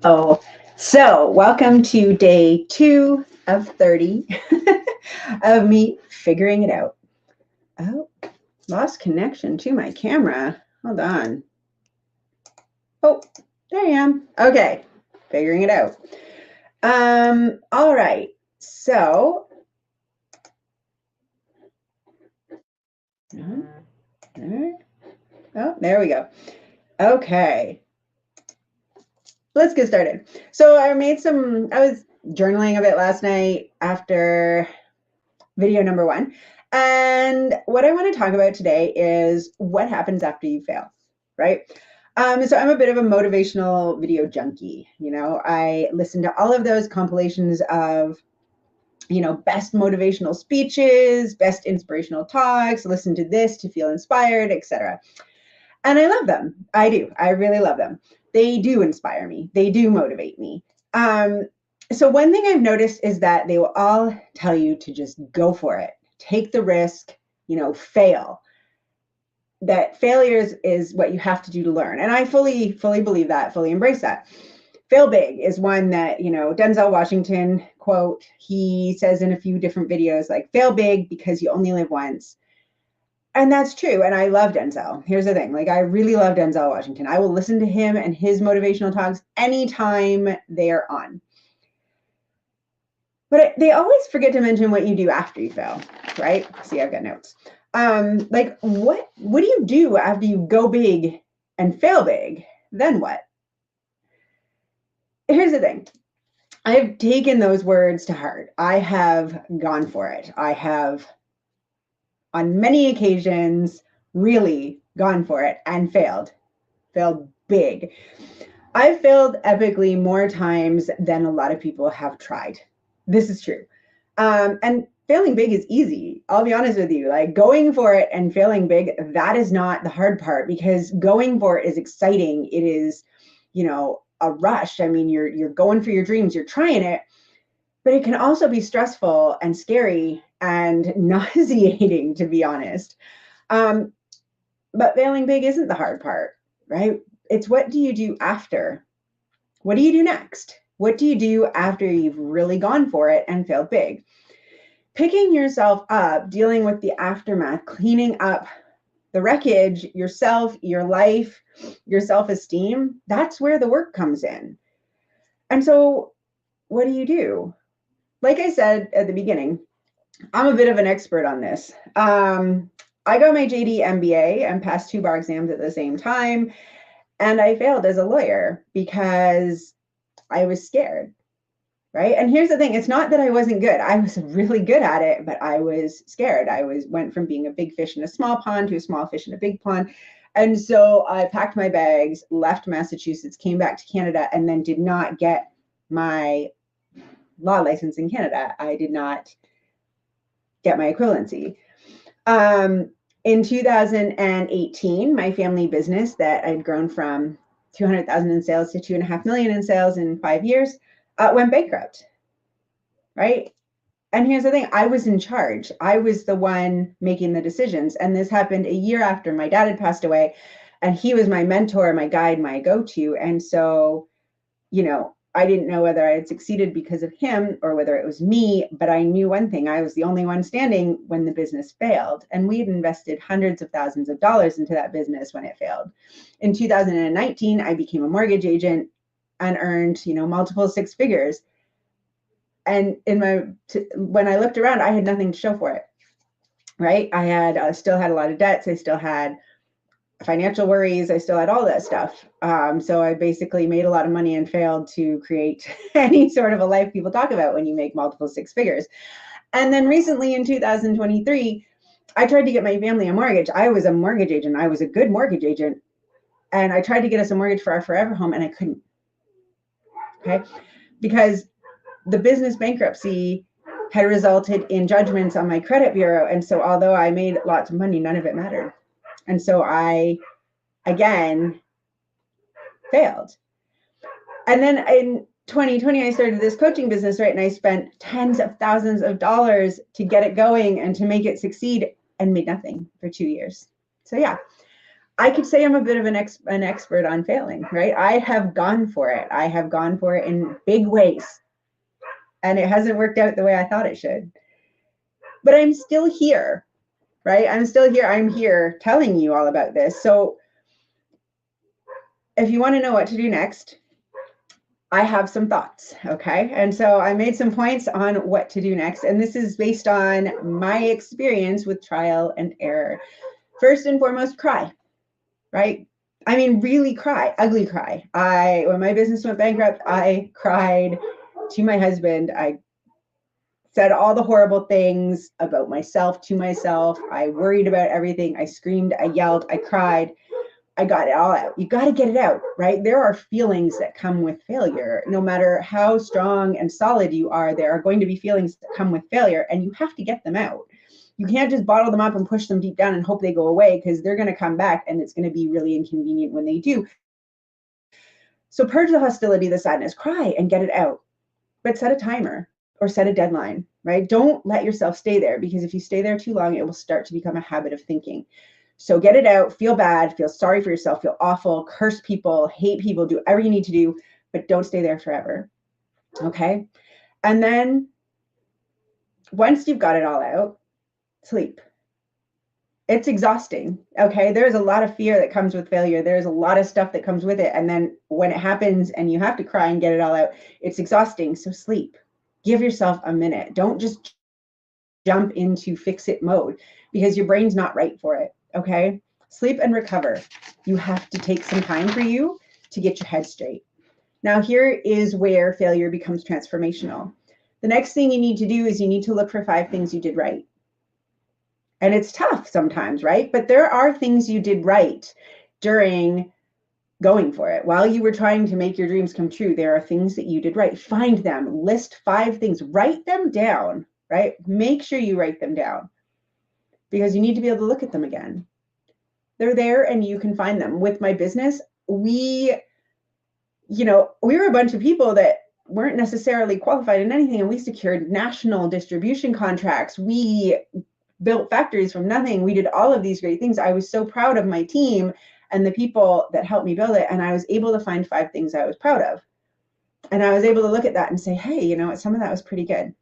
Oh, so welcome to day 2 of 30 of me figuring it out. Oh, lost connection to my camera. Hold on. Oh, there I am. Okay, figuring it out. All right. So, there we go. Okay. Let's get started. So I was journaling a bit last night after video number 1. And what I want to talk about today is what happens after you fail, right? So I'm a bit of a motivational video junkie. I listen to all of those compilations of, best motivational speeches, best inspirational talks, listen to this to feel inspired, etc. And I love them. I do. I really love them. They do inspire me. They do motivate me. So one thing I've noticed is that they will all tell you to just go for it, take the risk, fail. That failures is what you have to do to learn. And I fully believe that, fully embrace that. Fail big is one that, Denzel Washington quote, he says in a few different videos, like, fail big because you only live once. And that's true. And I love Denzel. Here's the thing. Like, I really love Denzel Washington. I will listen to him and his motivational talks anytime they're on. But they always forget to mention what you do after you fail, right? See, I've got notes. Like, what do you do after you go big and fail big? Then what? Here's the thing. I've taken those words to heart. I have gone for it. I have, on many occasions, really gone for it and failed big. I've failed epically more times than a lot of people have tried. This is true. And failing big is easy. I'll be honest with you. Like, going for it and failing big, that is not the hard part, because going for it is exciting. It is, a rush. I mean, you're going for your dreams, you're trying it, but it can also be stressful and scary and nauseating, to be honest. But failing big isn't the hard part, right? It's what do you do after? What do you do next? What do you do after you've really gone for it and failed big? Picking yourself up, dealing with the aftermath, cleaning up the wreckage, yourself, your life, your self-esteem, that's where the work comes in. And so what do you do? Like I said at the beginning, I'm a bit of an expert on this. I got my JD MBA and passed 2 bar exams at the same time. And I failed as a lawyer because I was scared, right? And here's the thing. It's not that I wasn't good. I was really good at it, but I was scared. Went from being a big fish in a small pond to a small fish in a big pond. And so I packed my bags, left Massachusetts, came back to Canada, and then did not get my law license in Canada. I did not get my equivalency. In 2018, my family business that I'd grown from 200,000 in sales to 2.5 million in sales in 5 years went bankrupt, right? And here's the thing. I was in charge. I was the one making the decisions. And this happened a year after my dad had passed away. And he was my mentor, my guide, my go-to. And so, I didn't know whether I had succeeded because of him or whether it was me, but I knew one thing. I was the only one standing when the business failed. And we had invested hundreds of thousands of dollars into that business when it failed. In 2019, I became a mortgage agent and earned, multiple 6 figures. And when I looked around, I had nothing to show for it, right? I still had a lot of debts. I still had financial worries. I still had all that stuff. So I basically made a lot of money and failed to create any sort of a life people talk about when you make multiple 6 figures. And then recently in 2023, I tried to get my family a mortgage. I was a mortgage agent. I was a good mortgage agent. And I tried to get us a mortgage for our forever home, and I couldn't. Okay. Because the business bankruptcy had resulted in judgments on my credit bureau. And so although I made lots of money, none of it mattered. And so I, again, failed. And then in 2020, I started this coaching business, right? And I spent tens of thousands of dollars to get it going and to make it succeed, and made nothing for 2 years. So yeah, I could say I'm a bit of an expert on failing, right? I have gone for it. I have gone for it in big ways, and it hasn't worked out the way I thought it should. But I'm still here, right? I'm still here. I'm here telling you all about this. So if you want to know what to do next, I have some thoughts, okay? And so I made some points on what to do next. And this is based on my experience with trial and error. First and foremost, cry, right? I mean, really cry, ugly cry. When my business went bankrupt, I cried to my husband. I said all the horrible things about myself to myself. I worried about everything. I screamed, I yelled, I cried. I got it all out. You got to get it out, right? There are feelings that come with failure. No matter how strong and solid you are, there are going to be feelings that come with failure, and you have to get them out. You can't just bottle them up and push them deep down and hope they go away, because they're going to come back and it's going to be really inconvenient when they do. So purge the hostility, the sadness, cry and get it out. But set a timer or set a deadline, right? Don't let yourself stay there, because if you stay there too long, it will start to become a habit of thinking. So get it out, feel bad, feel sorry for yourself, feel awful, curse people, hate people, do whatever you need to do, but don't stay there forever, okay? And then once you've got it all out, sleep. It's exhausting, okay? There's a lot of fear that comes with failure. There's a lot of stuff that comes with it. And then when it happens and you have to cry and get it all out, it's exhausting. So sleep. Give yourself a minute. Don't just jump into fix-it mode, because your brain's not right for it, okay? Sleep and recover. You have to take some time for you to get your head straight. Now, here is where failure becomes transformational. The next thing you need to do is you need to look for 5 things you did right. And it's tough sometimes, right? But there are things you did right during going for it. While you were trying to make your dreams come true, there are things that you did right. Find them, list 5 things, write them down, right? Make sure you write them down, because you need to be able to look at them again. They're there and you can find them. With my business, we were a bunch of people that weren't necessarily qualified in anything, and we secured national distribution contracts. We built factories from nothing. We did all of these great things. I was so proud of my team and the people that helped me build it. And I was able to find 5 things I was proud of. And I was able to look at that and say, hey, some of that was pretty good.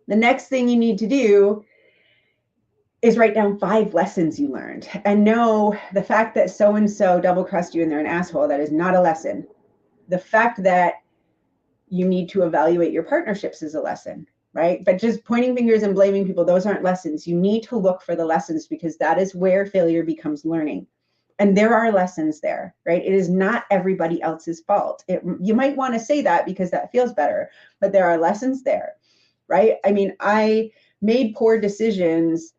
The next thing you need to do is write down 5 lessons you learned, and know the fact that so-and-so double-crossed you and they're an asshole, that is not a lesson. The fact that you need to evaluate your partnerships is a lesson, right? But just pointing fingers and blaming people, those aren't lessons. You need to look for the lessons, because that is where failure becomes learning. And there are lessons there, right? It is not everybody else's fault. You might want to say that because that feels better, but there are lessons there, right? I mean, I made poor decisions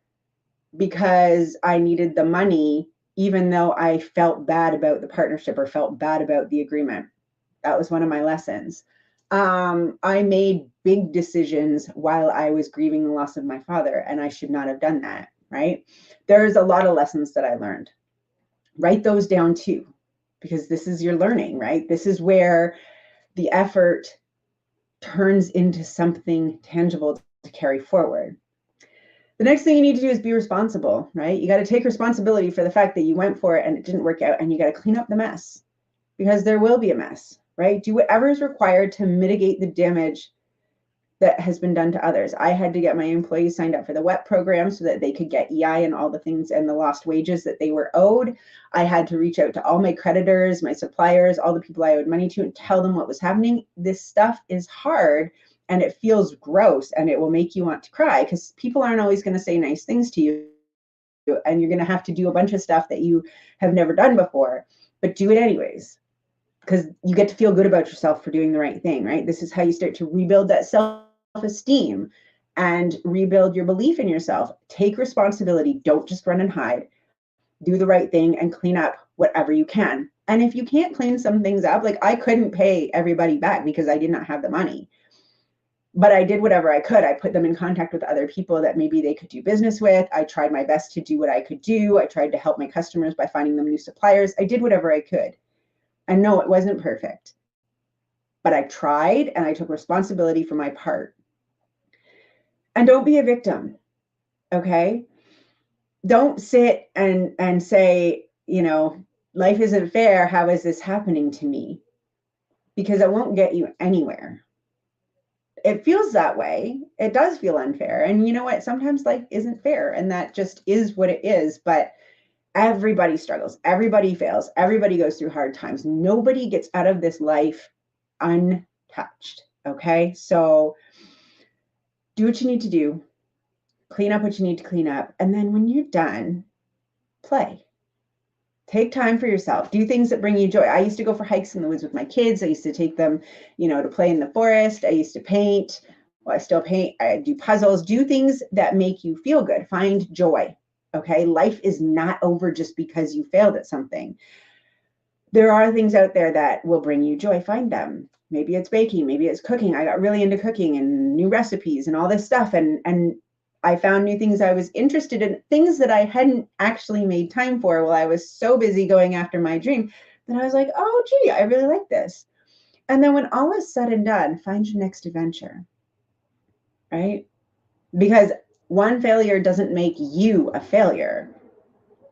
because I needed the money, even though I felt bad about the partnership or felt bad about the agreement. That was one of my lessons. I made big decisions while I was grieving the loss of my father, and I should not have done that, right? There's a lot of lessons that I learned. Write those down too, because this is your learning, right? This is where the effort turns into something tangible to carry forward. The next thing you need to do is be responsible, right? You got to take responsibility for the fact that you went for it and it didn't work out, and you got to clean up the mess, because there will be a mess, right? Do whatever is required to mitigate the damage that has been done to others. I had to get my employees signed up for the WEP program so that they could get EI and all the things and the lost wages that they were owed. I had to reach out to all my creditors, my suppliers, all the people I owed money to, and tell them what was happening. This stuff is hard and it feels gross, and it will make you want to cry, because people aren't always going to say nice things to you, and you're going to have to do a bunch of stuff that you have never done before, but do it anyways, because you get to feel good about yourself for doing the right thing, right? This is how you start to rebuild that self-esteem and rebuild your belief in yourself. Take responsibility. Don't just run and hide. Do the right thing and clean up whatever you can. And if you can't clean some things up, like I couldn't pay everybody back because I did not have the money, but I did whatever I could. I put them in contact with other people that maybe they could do business with. I tried my best to do what I could do. I tried to help my customers by finding them new suppliers. I did whatever I could. And no, it wasn't perfect, but I tried and I took responsibility for my part. And don't be a victim, okay? Don't sit and say, life isn't fair. How is this happening to me? Because it won't get you anywhere. It feels that way. It does feel unfair. And you know what? Sometimes life isn't fair, and that just is what it is. But everybody struggles. Everybody fails. Everybody goes through hard times. Nobody gets out of this life untouched. Okay? So do what you need to do. Clean up what you need to clean up. And then when you're done, play. Take time for yourself. Do things that bring you joy. I used to go for hikes in the woods with my kids. I used to take them, to play in the forest. I used to paint. Well, I still paint. I do puzzles. Do things that make you feel good. Find joy. Okay? Life is not over just because you failed at something. There are things out there that will bring you joy. Find them. Maybe it's baking. Maybe it's cooking. I got really into cooking and new recipes and all this stuff. And I found new things I was interested in, things that I hadn't actually made time for while I was so busy going after my dream that I was like, oh, gee, I really like this. And then when all is said and done, find your next adventure, right? Because one failure doesn't make you a failure.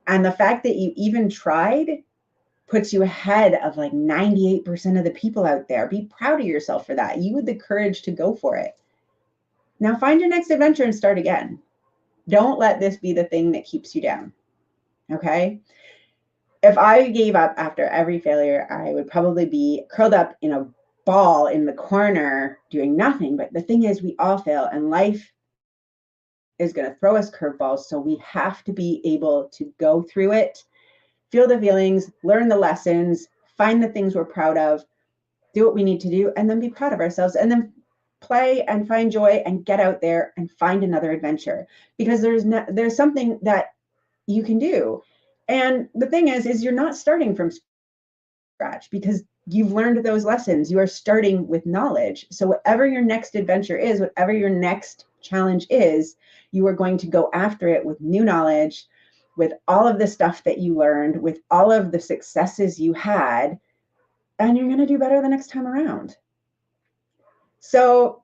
And the fact that you even tried puts you ahead of like 98% of the people out there. Be proud of yourself for that. You had the courage to go for it. Now find your next adventure and start again. Don't let this be the thing that keeps you down. Okay? If I gave up after every failure, I would probably be curled up in a ball in the corner doing nothing. But the thing is, we all fail, and life is going to throw us curveballs. So we have to be able to go through it, feel the feelings, learn the lessons, find the things we're proud of, do what we need to do, and then be proud of ourselves, and then play and find joy and get out there and find another adventure, because there's something that you can do. And the thing is you're not starting from scratch, because you've learned those lessons. You are starting with knowledge. So whatever your next adventure is, whatever your next challenge is, you are going to go after it with new knowledge, with all of the stuff that you learned, with all of the successes you had, and you're going to do better the next time around. So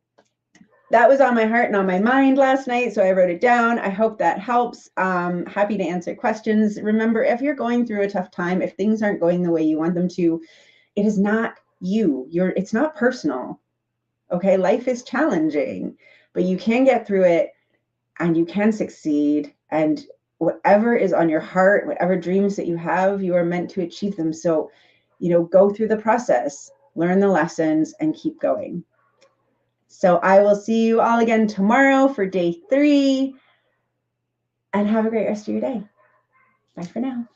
that was on my heart and on my mind last night, so I wrote it down. I hope that helps. Happy to answer questions. Remember, if you're going through a tough time, if things aren't going the way you want them to, it is not you. It's not personal. Okay, life is challenging, but you can get through it and you can succeed. And whatever is on your heart, whatever dreams that you have, you are meant to achieve them. So, go through the process, learn the lessons, and keep going. So I will see you all again tomorrow for day 3, and have a great rest of your day. Bye for now.